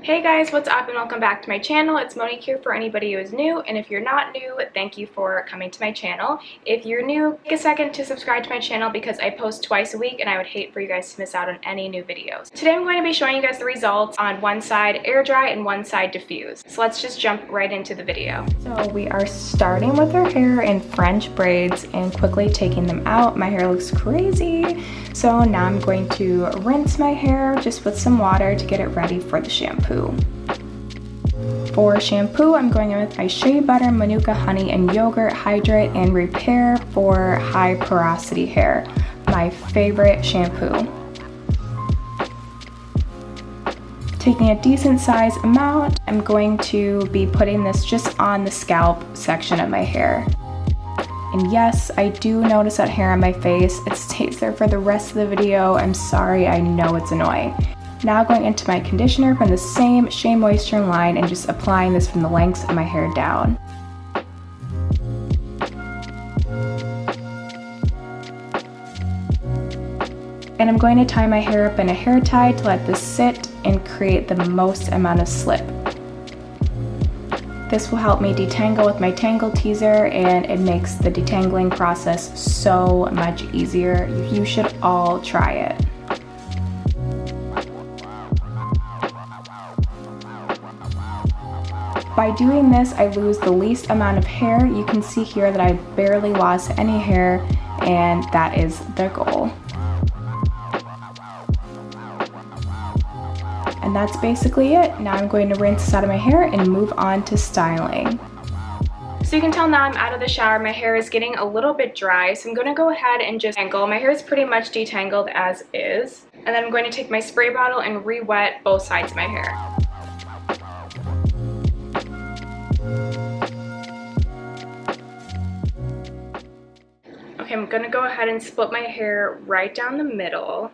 Hey guys, what's up and welcome back to my channel. It's Monique here for anybody who is new, and if you're not new, thank you for coming to my channel. If you're new, take a second to subscribe to my channel because I post twice a week and I would hate for you guys to miss out on any new videos. Today I'm going to be showing you guys the results on one side air dry and one side diffuse. So let's just jump right into the video. So we are starting with our hair in French braids and quickly taking them out. My hair looks crazy. So now I'm going to rinse my hair just with some water to get it ready for the shampoo. For shampoo, I'm going in with my shea butter, manuka honey, and yogurt hydrate and repair for high porosity hair. My favorite shampoo. Taking a decent size amount, I'm going to be putting this just on the scalp section of my hair. And yes, I do notice that hair on my face. It stays there for the rest of the video. I'm sorry, I know it's annoying. Now going into my conditioner from the same Shea Moisture line and just applying this from the lengths of my hair down. And I'm going to tie my hair up in a hair tie to let this sit and create the most amount of slip. This will help me detangle with my Tangle Teaser, and it makes the detangling process so much easier. You should all try it. By doing this, I lose the least amount of hair. You can see here that I barely lost any hair, and that is the goal. And that's basically it. Now I'm going to rinse this out of my hair and move on to styling. So you can tell now I'm out of the shower. My hair is getting a little bit dry, so I'm going to go ahead and just detangle. My hair is pretty much detangled as is. And then I'm going to take my spray bottle and re-wet both sides of my hair. Okay, I'm going to go ahead and split my hair right down the middle.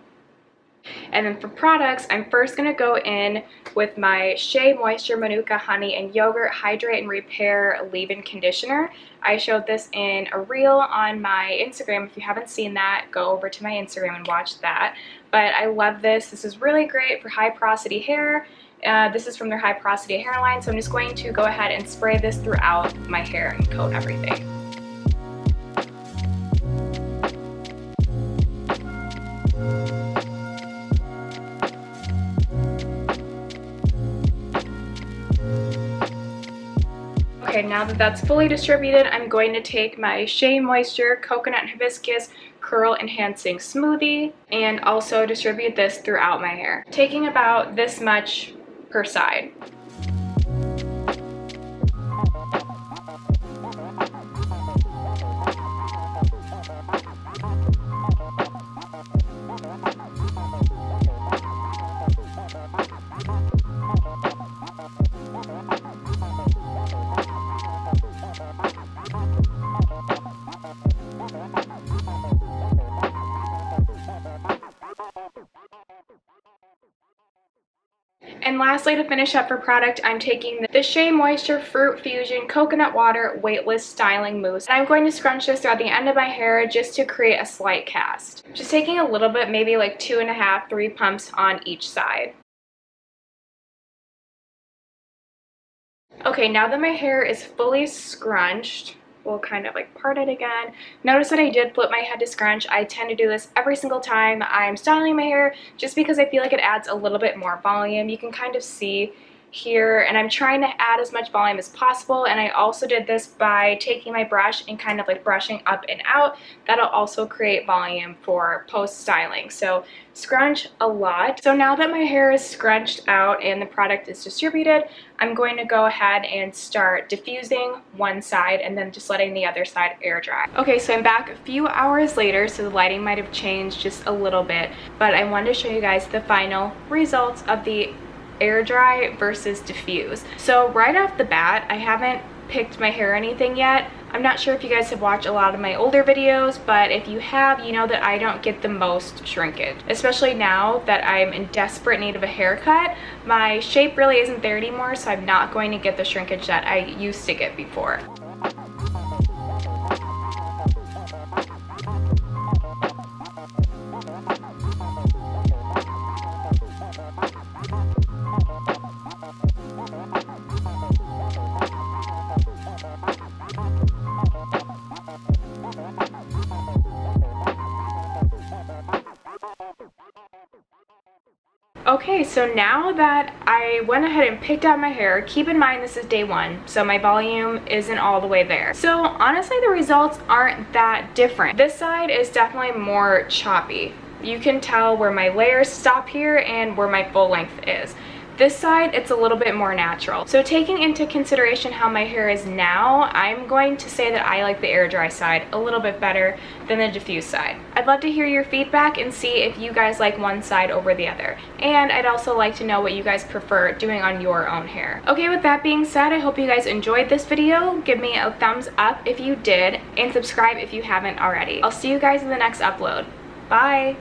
And then for products, I'm first going to go in with my Shea Moisture, Manuka Honey, and Yogurt Hydrate and Repair Leave-In Conditioner. I showed this in a reel on my Instagram. If you haven't seen that, go over to my Instagram and watch that. But I love this. This is really great for high porosity hair. This is from their high porosity hair line, so I'm just going to go ahead and spray this throughout my hair and coat everything. Okay, now that that's fully distributed, I'm going to take my Shea Moisture Coconut Hibiscus Curl Enhancing Smoothie and also distribute this throughout my hair, taking about this much per side. And lastly, to finish up for product, I'm taking the Shea Moisture Fruit Fusion Coconut Water Weightless Styling Mousse. And I'm going to scrunch this throughout the end of my hair just to create a slight cast. Just taking a little bit, maybe like 2.5, 3 pumps on each side. Okay, now that my hair is fully scrunched, we'll kind of like part it again. Notice that I did flip my head to scrunch. I tend to do this every single time I'm styling my hair just because I feel like it adds a little bit more volume. You can kind of see here, and I'm trying to add as much volume as possible, and I also did this by taking my brush and kind of like brushing up and out. That'll also create volume for post styling. So scrunch a lot. So now that my hair is scrunched out and the product is distributed, I'm going to go ahead and start diffusing one side and then just letting the other side air dry. Okay, so I'm back a few hours later, so the lighting might have changed just a little bit, but I wanted to show you guys the final results of the air dry versus diffuse. So right off the bat, I haven't picked my hair or anything yet. I'm not sure if you guys have watched a lot of my older videos, but if you have, you know that I don't get the most shrinkage. Especially now that I'm in desperate need of a haircut, my shape really isn't there anymore, so I'm not going to get the shrinkage that I used to get before. Okay, so now that I went ahead and picked out my hair, keep in mind this is day 1, so my volume isn't all the way there. So honestly, the results aren't that different. This side is definitely more choppy. You can tell where my layers stop here and where my full length is. This side, it's a little bit more natural. So taking into consideration how my hair is now, I'm going to say that I like the air dry side a little bit better than the diffuse side. I'd love to hear your feedback and see if you guys like one side over the other. And I'd also like to know what you guys prefer doing on your own hair. Okay, with that being said, I hope you guys enjoyed this video. Give me a thumbs up if you did, and subscribe if you haven't already. I'll see you guys in the next upload. Bye!